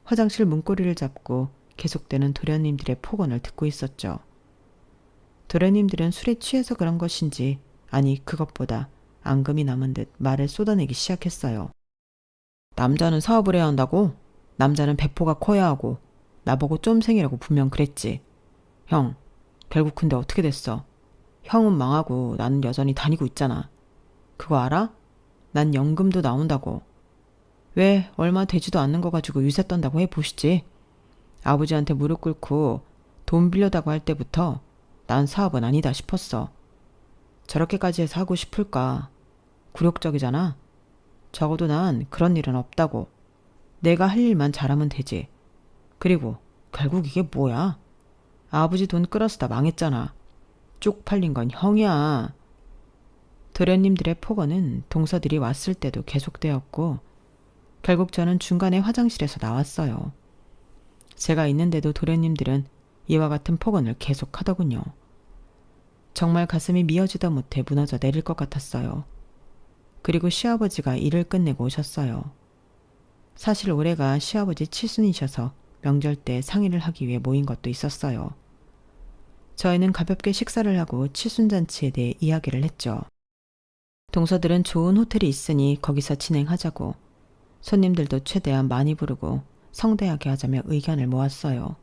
화장실 문고리를 잡고 계속되는 도련님들의 폭언을 듣고 있었죠. 도련님들은 술에 취해서 그런 것인지 아니 그것보다 앙금이 남은 듯 말을 쏟아내기 시작했어요. 남자는 사업을 해야 한다고? 남자는 배포가 커야 하고 나보고 쫌생이라고 분명 그랬지. 형, 결국 근데 어떻게 됐어? 형은 망하고 나는 여전히 다니고 있잖아. 그거 알아? 난 연금도 나온다고. 왜 얼마 되지도 않는 거 가지고 유세 떤다고 해보시지. 아버지한테 무릎 꿇고 돈 빌려다고 할 때부터 난 사업은 아니다 싶었어. 저렇게까지 해서 하고 싶을까? 굴욕적이잖아. 적어도 난 그런 일은 없다고. 내가 할 일만 잘하면 되지. 그리고 결국 이게 뭐야? 아버지 돈 끌어쓰다 망했잖아. 쪽팔린 건 형이야. 도련님들의 폭언은 동서들이 왔을 때도 계속되었고 결국 저는 중간에 화장실에서 나왔어요. 제가 있는데도 도련님들은 이와 같은 폭언을 계속하더군요. 정말 가슴이 미어지다 못해 무너져 내릴 것 같았어요. 그리고 시아버지가 일을 끝내고 오셨어요. 사실 올해가 시아버지 칠순이셔서 명절 때 상의를 하기 위해 모인 것도 있었어요. 저희는 가볍게 식사를 하고 칠순잔치에 대해 이야기를 했죠. 동서들은 좋은 호텔이 있으니 거기서 진행하자고, 손님들도 최대한 많이 부르고 성대하게 하자며 의견을 모았어요.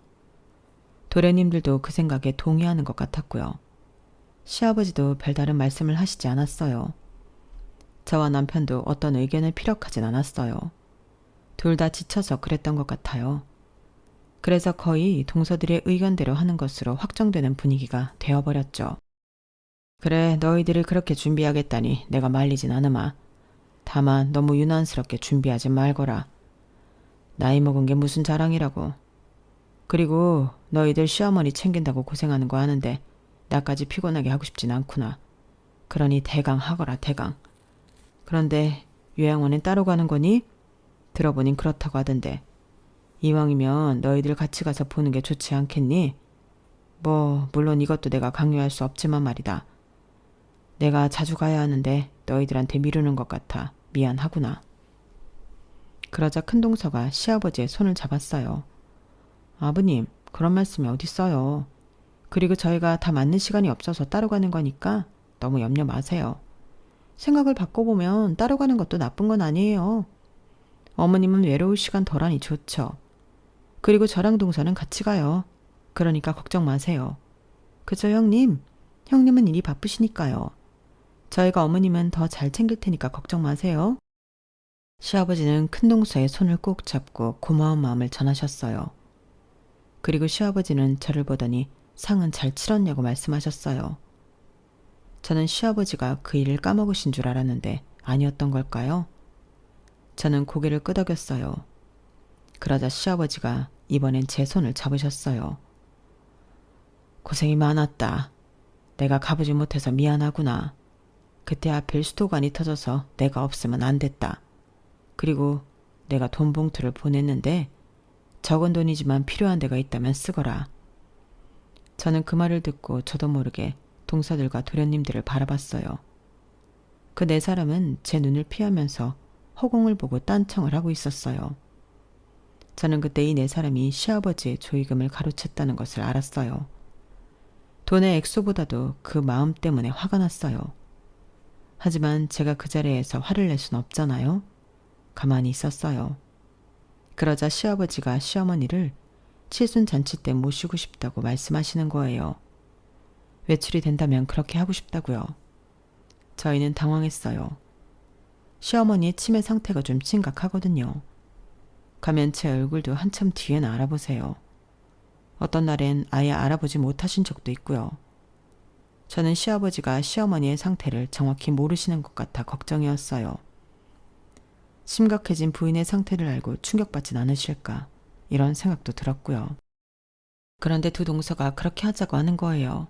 도련님들도 그 생각에 동의하는 것 같았고요. 시아버지도 별다른 말씀을 하시지 않았어요. 저와 남편도 어떤 의견을 피력하진 않았어요. 둘 다 지쳐서 그랬던 것 같아요. 그래서 거의 동서들의 의견대로 하는 것으로 확정되는 분위기가 되어버렸죠. 그래, 너희들이 그렇게 준비하겠다니 내가 말리진 않으마. 다만 너무 유난스럽게 준비하지 말거라. 나이 먹은 게 무슨 자랑이라고. 그리고 너희들 시어머니 챙긴다고 고생하는 거 아는데 나까지 피곤하게 하고 싶진 않구나. 그러니 대강 하거라, 대강. 그런데 요양원엔 따로 가는 거니? 들어보닌 그렇다고 하던데. 이왕이면 너희들 같이 가서 보는 게 좋지 않겠니? 물론 이것도 내가 강요할 수 없지만 말이다. 내가 자주 가야 하는데 너희들한테 미루는 것 같아 미안하구나. 그러자 큰동서가 시아버지의 손을 잡았어요. 아버님, 그런 말씀이 어딨어요. 그리고 저희가 다 맞는 시간이 없어서 따로 가는 거니까 너무 염려 마세요. 생각을 바꿔보면 따로 가는 것도 나쁜 건 아니에요. 어머님은 외로울 시간 덜하니 좋죠. 그리고 저랑 동서는 같이 가요. 그러니까 걱정 마세요. 그죠, 형님? 형님은 일이 바쁘시니까요. 저희가 어머님은 더 잘 챙길 테니까 걱정 마세요. 시아버지는 큰동서의 손을 꼭 잡고 고마운 마음을 전하셨어요. 그리고 시아버지는 저를 보더니 상은 잘 치렀냐고 말씀하셨어요. 저는 시아버지가 그 일을 까먹으신 줄 알았는데 아니었던 걸까요? 저는 고개를 끄덕였어요. 그러자 시아버지가 이번엔 제 손을 잡으셨어요. 고생이 많았다. 내가 가보지 못해서 미안하구나. 그때 하필 수도관이 터져서 내가 없으면 안 됐다. 그리고 내가 돈 봉투를 보냈는데 적은 돈이지만 필요한 데가 있다면 쓰거라. 저는 그 말을 듣고 저도 모르게 동서들과 도련님들을 바라봤어요. 그 네 사람은 제 눈을 피하면서 허공을 보고 딴청을 하고 있었어요. 저는 그때 이 네 사람이 시아버지의 조의금을 가로챘다는 것을 알았어요. 돈의 액수보다도 그 마음 때문에 화가 났어요. 하지만 제가 그 자리에서 화를 낼 순 없잖아요. 가만히 있었어요. 그러자 시아버지가 시어머니를 칠순잔치 때 모시고 싶다고 말씀하시는 거예요. 외출이 된다면 그렇게 하고 싶다고요. 저희는 당황했어요. 시어머니의 치매 상태가 좀 심각하거든요. 가면 제 얼굴도 한참 뒤에나 알아보세요. 어떤 날엔 아예 알아보지 못하신 적도 있고요. 저는 시아버지가 시어머니의 상태를 정확히 모르시는 것 같아 걱정이었어요. 심각해진 부인의 상태를 알고 충격받진 않으실까 이런 생각도 들었고요. 그런데 두 동서가 그렇게 하자고 하는 거예요.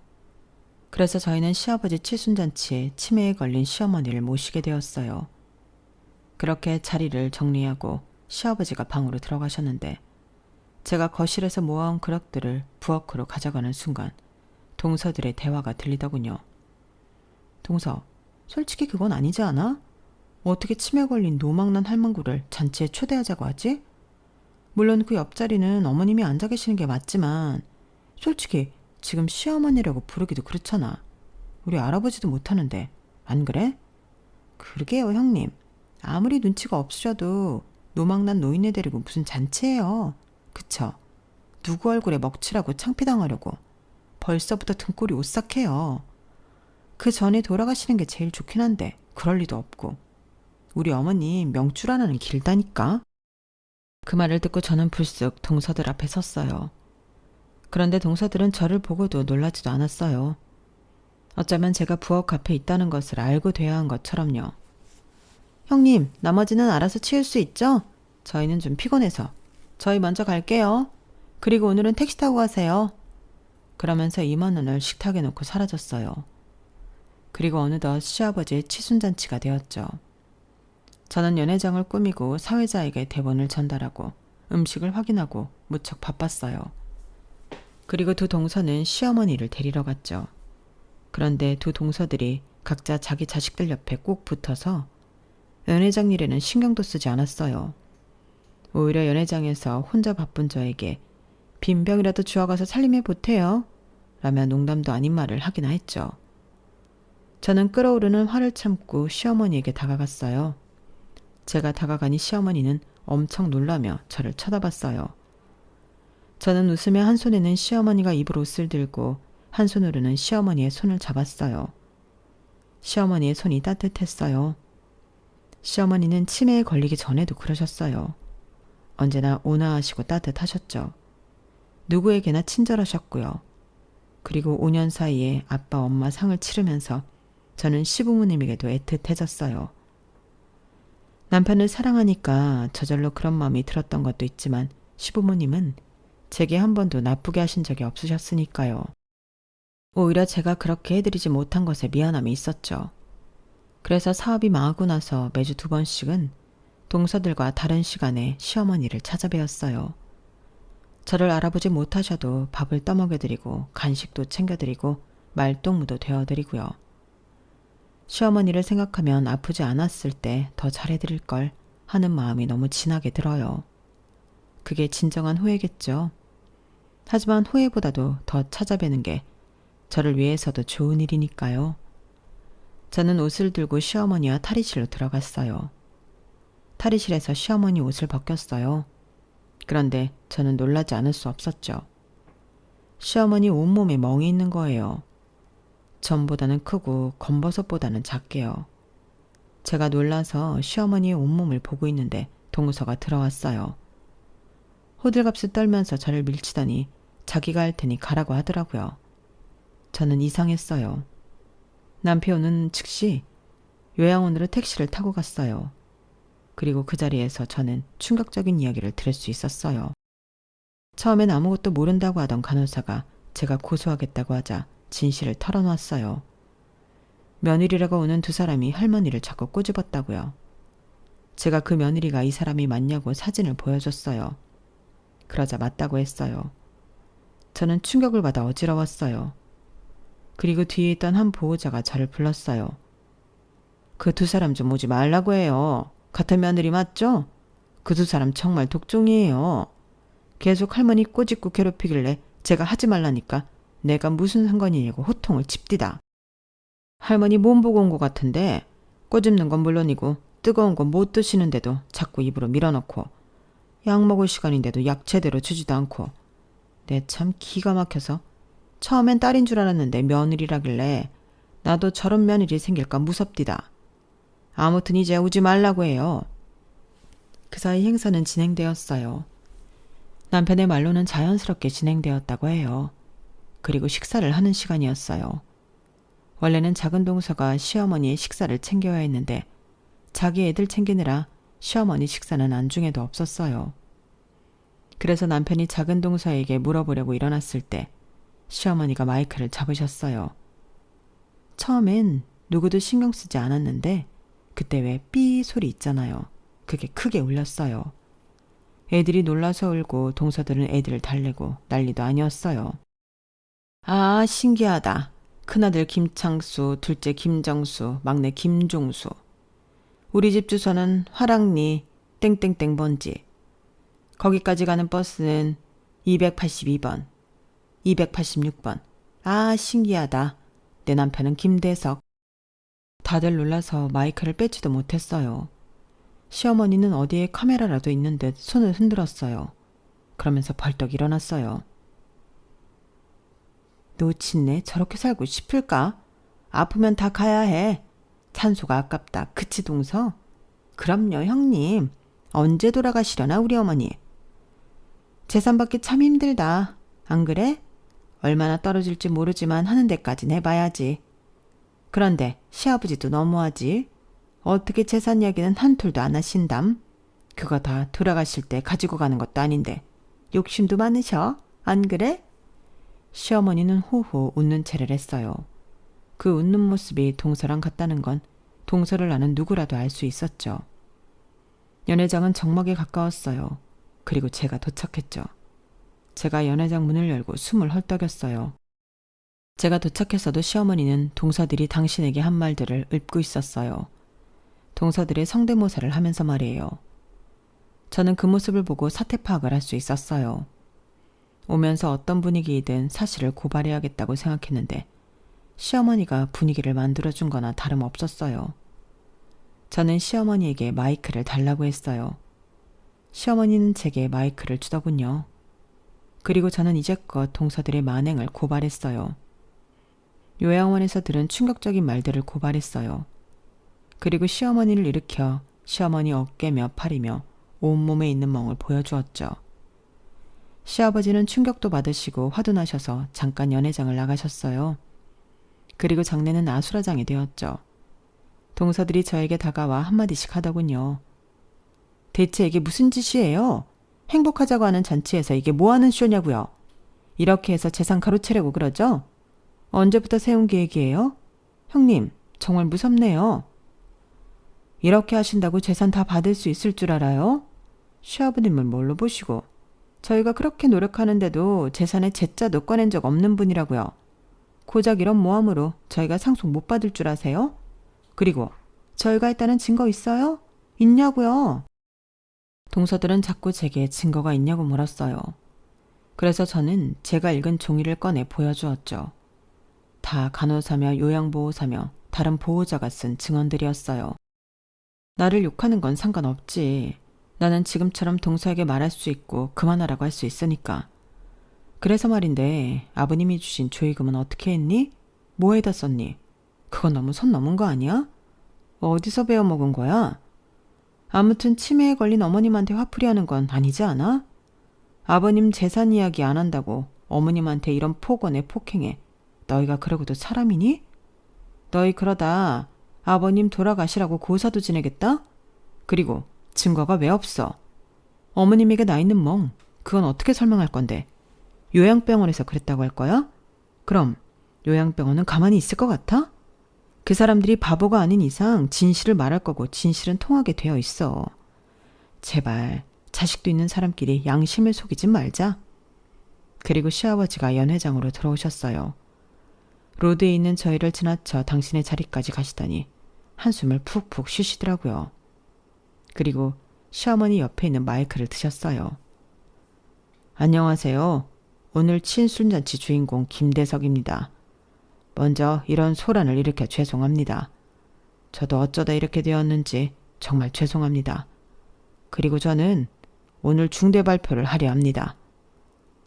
그래서 저희는 시아버지 칠순잔치에 치매에 걸린 시어머니를 모시게 되었어요. 그렇게 자리를 정리하고 시아버지가 방으로 들어가셨는데 제가 거실에서 모아온 그릇들을 부엌으로 가져가는 순간 동서들의 대화가 들리더군요. 동서, 솔직히 그건 아니지 않아? 어떻게 치매 걸린 노망난 할망구를 잔치에 초대하자고 하지? 물론 그 옆자리는 어머님이 앉아 계시는 게 맞지만 솔직히 지금 시어머니라고 부르기도 그렇잖아. 우리 알아보지도 못하는데 안 그래? 그러게요 형님. 아무리 눈치가 없으셔도 노망난 노인네 데리고 무슨 잔치예요. 그쵸? 누구 얼굴에 먹칠하고 창피당하려고 벌써부터 등골이 오싹해요. 그 전에 돌아가시는 게 제일 좋긴 한데 그럴 리도 없고 우리 어머님 명줄 하나는 길다니까. 그 말을 듣고 저는 불쑥 동서들 앞에 섰어요. 그런데 동서들은 저를 보고도 놀라지도 않았어요. 어쩌면 제가 부엌 앞에 있다는 것을 알고 돼야 한 것처럼요. 형님, 나머지는 알아서 치울 수 있죠? 저희는 좀 피곤해서. 저희 먼저 갈게요. 그리고 오늘은 택시 타고 가세요. 그러면서 2만 원을 식탁에 놓고 사라졌어요. 그리고 어느덧 시아버지의 치순잔치가 되었죠. 저는 연회장을 꾸미고 사회자에게 대본을 전달하고 음식을 확인하고 무척 바빴어요. 그리고 두 동서는 시어머니를 데리러 갔죠. 그런데 두 동서들이 각자 자기 자식들 옆에 꼭 붙어서 연회장 일에는 신경도 쓰지 않았어요. 오히려 연회장에서 혼자 바쁜 저에게 빈병이라도 주워가서 살림해 보태요 라며 농담도 아닌 말을 하기나 했죠. 저는 끓어오르는 화를 참고 시어머니에게 다가갔어요. 제가 다가가니 시어머니는 엄청 놀라며 저를 쳐다봤어요. 저는 웃으며 한 손에는 시어머니가 입을 옷을 들고 한 손으로는 시어머니의 손을 잡았어요. 시어머니의 손이 따뜻했어요. 시어머니는 치매에 걸리기 전에도 그러셨어요. 언제나 온화하시고 따뜻하셨죠. 누구에게나 친절하셨고요. 그리고 5년 사이에 아빠 엄마 상을 치르면서 저는 시부모님에게도 애틋해졌어요. 남편을 사랑하니까 저절로 그런 마음이 들었던 것도 있지만 시부모님은 제게 한 번도 나쁘게 하신 적이 없으셨으니까요. 오히려 제가 그렇게 해드리지 못한 것에 미안함이 있었죠. 그래서 사업이 망하고 나서 매주 2번씩은 동서들과 다른 시간에 시어머니를 찾아뵈었어요. 저를 알아보지 못하셔도 밥을 떠먹여드리고 간식도 챙겨드리고 말동무도 되어드리고요. 시어머니를 생각하면 아프지 않았을 때 더 잘해드릴 걸 하는 마음이 너무 진하게 들어요. 그게 진정한 후회겠죠. 하지만 후회보다도 더 찾아뵈는 게 저를 위해서도 좋은 일이니까요. 저는 옷을 들고 시어머니와 탈의실로 들어갔어요. 탈의실에서 시어머니 옷을 벗겼어요. 그런데 저는 놀라지 않을 수 없었죠. 시어머니 온몸에 멍이 있는 거예요. 전보다는 크고 검버섯보다는 작게요. 제가 놀라서 시어머니의 온몸을 보고 있는데 동서가 들어왔어요. 호들갑을 떨면서 저를 밀치더니 자기가 할 테니 가라고 하더라고요. 저는 이상했어요. 남편은 즉시 요양원으로 택시를 타고 갔어요. 그리고 그 자리에서 저는 충격적인 이야기를 들을 수 있었어요. 처음엔 아무것도 모른다고 하던 간호사가 제가 고소하겠다고 하자 진실을 털어놨어요. 며느리라고 오는 두 사람이 할머니를 자꾸 꼬집었다고요. 제가 그 며느리가 이 사람이 맞냐고 사진을 보여줬어요. 그러자 맞다고 했어요. 저는 충격을 받아 어지러웠어요. 그리고 뒤에 있던 한 보호자가 저를 불렀어요. 그 두 사람 좀 오지 말라고 해요. 같은 며느리 맞죠? 그 두 사람 정말 독종이에요. 계속 할머니 꼬집고 괴롭히길래 제가 하지 말라니까 내가 무슨 상관이냐고 호통을 칩디다. 할머니 몸 보고 온 것 같은데 꼬집는 건 물론이고 뜨거운 건 못 드시는데도 자꾸 입으로 밀어넣고 약 먹을 시간인데도 약 제대로 주지도 않고 내 참 기가 막혀서 처음엔 딸인 줄 알았는데 며느리라길래 나도 저런 며느리 생길까 무섭디다. 아무튼 이제 오지 말라고 해요. 그 사이 행사는 진행되었어요. 남편의 말로는 자연스럽게 진행되었다고 해요. 그리고 식사를 하는 시간이었어요. 원래는 작은 동서가 시어머니의 식사를 챙겨야 했는데 자기 애들 챙기느라 시어머니 식사는 안중에도 없었어요. 그래서 남편이 작은 동서에게 물어보려고 일어났을 때 시어머니가 마이크를 잡으셨어요. 처음엔 누구도 신경 쓰지 않았는데 그때 왜 삐 소리 있잖아요. 그게 크게 울렸어요. 애들이 놀라서 울고 동서들은 애들을 달래고 난리도 아니었어요. 아, 신기하다. 큰아들 김창수, 둘째 김정수, 막내 김종수. 우리 집 주소는 화랑리 땡땡땡 번지. 거기까지 가는 버스는 282번, 286번. 아, 신기하다. 내 남편은 김대석. 다들 놀라서 마이크를 빼지도 못했어요. 시어머니는 어디에 카메라라도 있는 듯 손을 흔들었어요. 그러면서 벌떡 일어났어요. 놓친네 저렇게 살고 싶을까? 아프면 다 가야 해. 찬소가 아깝다. 그치 동서? 그럼요 형님. 언제 돌아가시려나 우리 어머니. 재산 받기 참 힘들다. 안 그래? 얼마나 떨어질지 모르지만 하는 데까진 해봐야지. 그런데 시아버지도 너무하지. 어떻게 재산 이야기는 한 툴도 안 하신담. 그거 다 돌아가실 때 가지고 가는 것도 아닌데 욕심도 많으셔. 안 그래? 시어머니는 호호 웃는 채를 했어요. 그 웃는 모습이 동서랑 같다는 건 동서를 아는 누구라도 알 수 있었죠. 연회장은 정막에 가까웠어요. 그리고 제가 도착했죠. 제가 연회장 문을 열고 숨을 헐떡였어요. 제가 도착했어도 시어머니는 동서들이 당신에게 한 말들을 읊고 있었어요. 동서들의 성대모사를 하면서 말이에요. 저는 그 모습을 보고 사태 파악을 할 수 있었어요. 오면서 어떤 분위기이든 사실을 고발해야겠다고 생각했는데 시어머니가 분위기를 만들어준 거나 다름없었어요. 저는 시어머니에게 마이크를 달라고 했어요. 시어머니는 제게 마이크를 주더군요. 그리고 저는 이제껏 동서들의 만행을 고발했어요. 요양원에서 들은 충격적인 말들을 고발했어요. 그리고 시어머니를 일으켜 시어머니 어깨며 팔이며 온몸에 있는 멍을 보여주었죠. 시아버지는 충격도 받으시고 화도 나셔서 잠깐 연회장을 나가셨어요. 그리고 장례는 아수라장이 되었죠. 동서들이 저에게 다가와 한마디씩 하더군요. 대체 이게 무슨 짓이에요? 행복하자고 하는 잔치에서 이게 뭐하는 쇼냐고요? 이렇게 해서 재산 가로채려고 그러죠? 언제부터 세운 계획이에요? 형님, 정말 무섭네요. 이렇게 하신다고 재산 다 받을 수 있을 줄 알아요? 시아버님을 뭘로 보시고 저희가 그렇게 노력하는데도 재산에 제자도 꺼낸 적 없는 분이라고요. 고작 이런 모함으로 저희가 상속 못 받을 줄 아세요? 그리고 저희가 했다는 증거 있어요? 있냐고요? 동서들은 자꾸 제게 증거가 있냐고 물었어요. 그래서 저는 제가 읽은 종이를 꺼내 보여주었죠. 다 간호사며 요양보호사며 다른 보호자가 쓴 증언들이었어요. 나를 욕하는 건 상관없지. 나는 지금처럼 동서에게 말할 수 있고 그만하라고 할 수 있으니까. 그래서 말인데 아버님이 주신 조의금은 어떻게 했니? 뭐에다 썼니? 그건 너무 선 넘은 거 아니야? 어디서 배워먹은 거야? 아무튼 치매에 걸린 어머님한테 화풀이하는 건 아니지 않아? 아버님 재산 이야기 안 한다고 어머님한테 이런 폭언에 폭행해. 너희가 그러고도 사람이니? 너희 그러다 아버님 돌아가시라고 고사도 지내겠다? 그리고 증거가 왜 없어? 어머님에게 나 있는 멍, 그건 어떻게 설명할 건데? 요양병원에서 그랬다고 할 거야? 그럼 요양병원은 가만히 있을 것 같아? 그 사람들이 바보가 아닌 이상 진실을 말할 거고 진실은 통하게 되어 있어. 제발 자식도 있는 사람끼리 양심을 속이지 말자. 그리고 시아버지가 연회장으로 들어오셨어요. 로드에 있는 저희를 지나쳐 당신의 자리까지 가시더니 한숨을 푹푹 쉬시더라고요. 그리고 시어머니 옆에 있는 마이크를 드셨어요. 안녕하세요. 오늘 친순잔치 주인공 김대석입니다. 먼저 이런 소란을 일으켜 죄송합니다. 저도 어쩌다 이렇게 되었는지 정말 죄송합니다. 그리고 저는 오늘 중대 발표를 하려 합니다.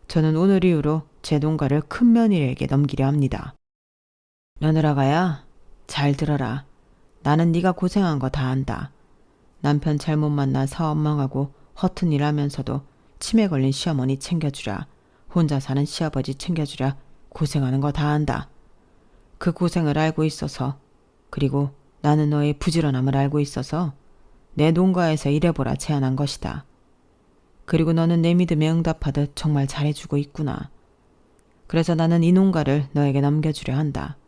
저는 오늘 이후로 제 농가를 큰 며느리에게 넘기려 합니다. 며느라가야, 잘 들어라. 나는 네가 고생한 거 다 안다. 남편 잘못 만나 사업 망하고 허튼 일 하면서도 치매 걸린 시어머니 챙겨주랴, 혼자 사는 시아버지 챙겨주랴 고생하는 거 다 안다. 그 고생을 알고 있어서, 그리고 나는 너의 부지런함을 알고 있어서 내 농가에서 일해보라 제안한 것이다. 그리고 너는 내 믿음에 응답하듯 정말 잘해주고 있구나. 그래서 나는 이 농가를 너에게 넘겨주려 한다.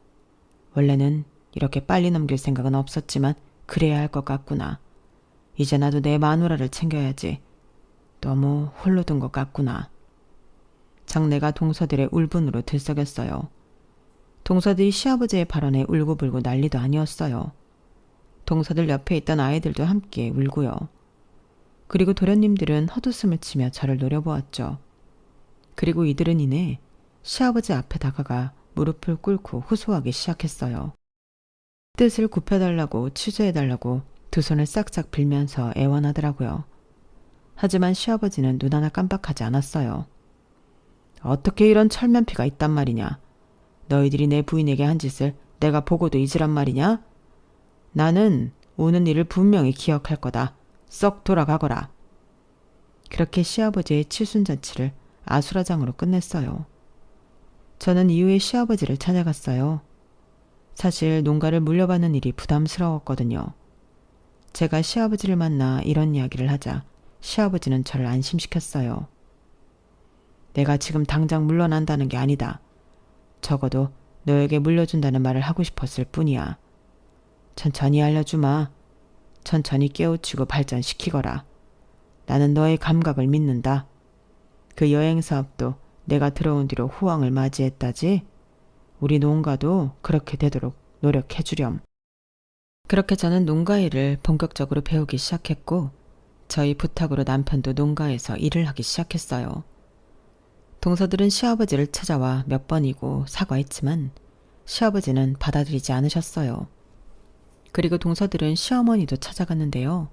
원래는 이렇게 빨리 넘길 생각은 없었지만 그래야 할 것 같구나. 이제 나도 내 마누라를 챙겨야지. 너무 홀로 둔 것 같구나. 장내가 동서들의 울분으로 들썩였어요. 동서들이 시아버지의 발언에 울고불고 난리도 아니었어요. 동서들 옆에 있던 아이들도 함께 울고요. 그리고 도련님들은 헛웃음을 치며 저를 노려보았죠. 그리고 이들은 이내 시아버지 앞에 다가가 무릎을 꿇고 호소하기 시작했어요. 뜻을 굽혀달라고 취소해달라고 두 손을 싹싹 빌면서 애원하더라고요. 하지만 시아버지는 눈 하나 깜빡하지 않았어요. 어떻게 이런 철면피가 있단 말이냐. 너희들이 내 부인에게 한 짓을 내가 보고도 잊으란 말이냐? 나는 오는 일을 분명히 기억할 거다. 썩 돌아가거라. 그렇게 시아버지의 칠순잔치를 아수라장으로 끝냈어요. 저는 이후에 시아버지를 찾아갔어요. 사실 농가를 물려받는 일이 부담스러웠거든요. 제가 시아버지를 만나 이런 이야기를 하자 시아버지는 저를 안심시켰어요. 내가 지금 당장 물러난다는 게 아니다. 적어도 너에게 물려준다는 말을 하고 싶었을 뿐이야. 천천히 알려주마. 천천히 깨우치고 발전시키거라. 나는 너의 감각을 믿는다. 그 여행 사업도 내가 들어온 뒤로 호황을 맞이했다지. 우리 농가도 그렇게 되도록 노력해주렴. 그렇게 저는 농가 일을 본격적으로 배우기 시작했고 저희 부탁으로 남편도 농가에서 일을 하기 시작했어요. 동서들은 시아버지를 찾아와 몇 번이고 사과했지만 시아버지는 받아들이지 않으셨어요. 그리고 동서들은 시어머니도 찾아갔는데요.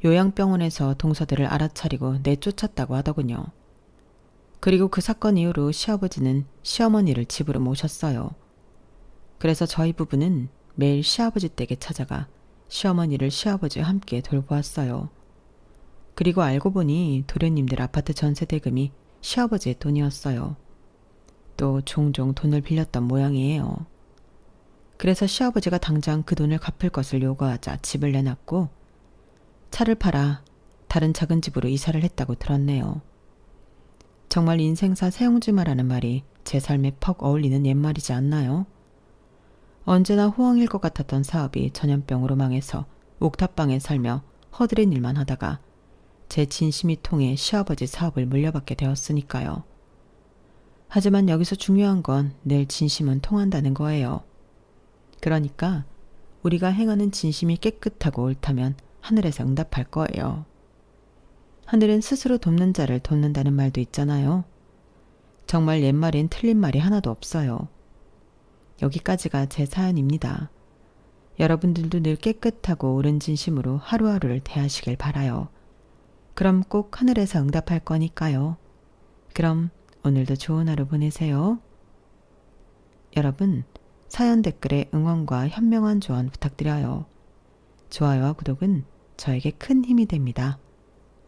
요양병원에서 동서들을 알아차리고 내쫓았다고 하더군요. 그리고 그 사건 이후로 시아버지는 시어머니를 집으로 모셨어요. 그래서 저희 부부는 매일 시아버지 댁에 찾아가 시어머니를 시아버지와 함께 돌보았어요. 그리고 알고 보니 도련님들 아파트 전세 대금이 시아버지의 돈이었어요. 또 종종 돈을 빌렸던 모양이에요. 그래서 시아버지가 당장 그 돈을 갚을 것을 요구하자 집을 내놨고 차를 팔아 다른 작은 집으로 이사를 했다고 들었네요. 정말 인생사 세옹지마라는 말이 제 삶에 퍽 어울리는 옛말이지 않나요? 언제나 호황일 것 같았던 사업이 전염병으로 망해서 옥탑방에 살며 허드렛 일만 하다가 제 진심이 통해 시아버지 사업을 물려받게 되었으니까요. 하지만 여기서 중요한 건 늘 진심은 통한다는 거예요. 그러니까 우리가 행하는 진심이 깨끗하고 옳다면 하늘에서 응답할 거예요. 하늘은 스스로 돕는 자를 돕는다는 말도 있잖아요. 정말 옛말엔 틀린 말이 하나도 없어요. 여기까지가 제 사연입니다. 여러분들도 늘 깨끗하고 옳은 진심으로 하루하루를 대하시길 바라요. 그럼 꼭 하늘에서 응답할 거니까요. 그럼 오늘도 좋은 하루 보내세요. 여러분, 사연 댓글에 응원과 현명한 조언 부탁드려요. 좋아요와 구독은 저에게 큰 힘이 됩니다.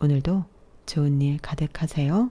오늘도 좋은 일 가득하세요.